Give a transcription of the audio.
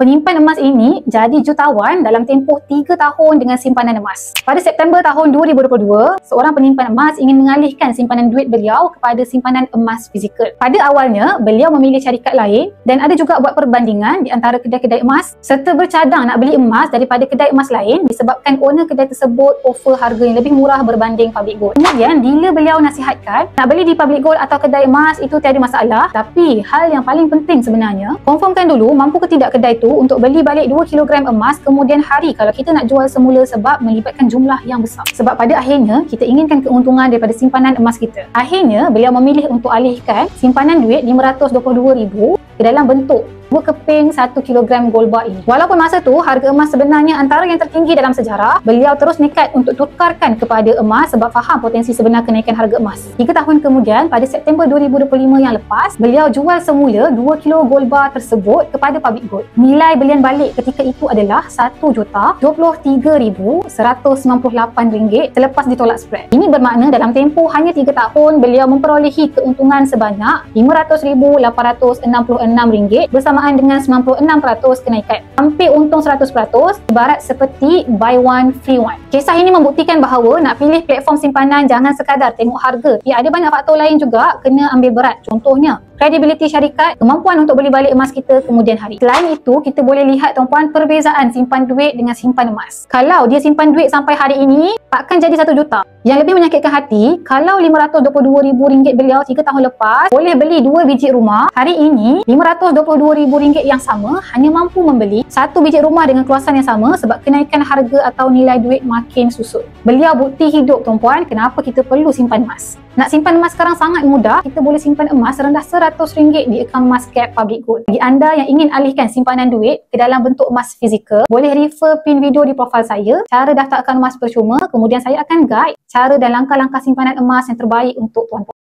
Penyimpan emas ini jadi jutawan dalam tempoh 3 tahun dengan simpanan emas. Pada September tahun 2022, seorang penyimpan emas ingin mengalihkan simpanan duit beliau kepada simpanan emas fizikal. Pada awalnya, beliau memilih syarikat lain dan ada juga buat perbandingan di antara kedai-kedai emas serta bercadang nak beli emas daripada kedai emas lain disebabkan owner kedai tersebut offer harga yang lebih murah berbanding public gold. Kemudian, bila beliau nasihatkan nak beli di public gold atau kedai emas itu tiada masalah, tapi hal yang paling penting sebenarnya, confirmkan dulu mampu ke tidak kedai tu untuk beli balik 2 kilogram emas kemudian hari kalau kita nak jual semula sebab melibatkan jumlah yang besar. Sebab pada akhirnya kita inginkan keuntungan daripada simpanan emas kita. Akhirnya beliau memilih untuk alihkan simpanan duit RM522,000 ke dalam bentuk 2 keping 1 kilogram gold bar ini. Walaupun masa tu harga emas sebenarnya antara yang tertinggi dalam sejarah, beliau terus nekat untuk tukarkan kepada emas sebab faham potensi sebenar kenaikan harga emas. 3 tahun kemudian, pada September 2025 yang lepas, beliau jual semula 2 kilo gold bar tersebut kepada public gold. Nilai belian balik ketika itu adalah RM1,23,198 selepas ditolak spread. Ini bermakna dalam tempoh hanya 3 tahun, beliau memperolehi keuntungan sebanyak RM500,866 bersama dengan 96% kenaikan. Hampir untung 100%, ibarat seperti buy one free one. Kisah ini membuktikan bahawa nak pilih platform simpanan jangan sekadar tengok harga. Ya, ada banyak faktor lain juga kena ambil berat. Contohnya, kredibiliti syarikat, kemampuan untuk beli balik emas kita kemudian hari. Selain itu, kita boleh lihat tuan-puan perbezaan simpan duit dengan simpan emas. Kalau dia simpan duit sampai hari ini, takkan jadi 1 juta. Yang lebih menyakitkan hati, kalau RM522,000 beliau 3 tahun lepas boleh beli 2 biji rumah, hari ini RM522,000 yang sama hanya mampu membeli 1 biji rumah dengan keluasan yang sama sebab kenaikan harga atau nilai duit makin susut. Beliau bukti hidup tuan-puan kenapa kita perlu simpan emas. Nak simpan emas sekarang sangat mudah, kita boleh simpan emas rendah RM100 di akaun Emascap Public Gold. Bagi anda yang ingin alihkan simpanan duit ke dalam bentuk emas fizikal, boleh refer pin video di profil saya, cara daftarkan emas percuma, kemudian saya akan guide cara dan langkah-langkah simpanan emas yang terbaik untuk tuan-puan.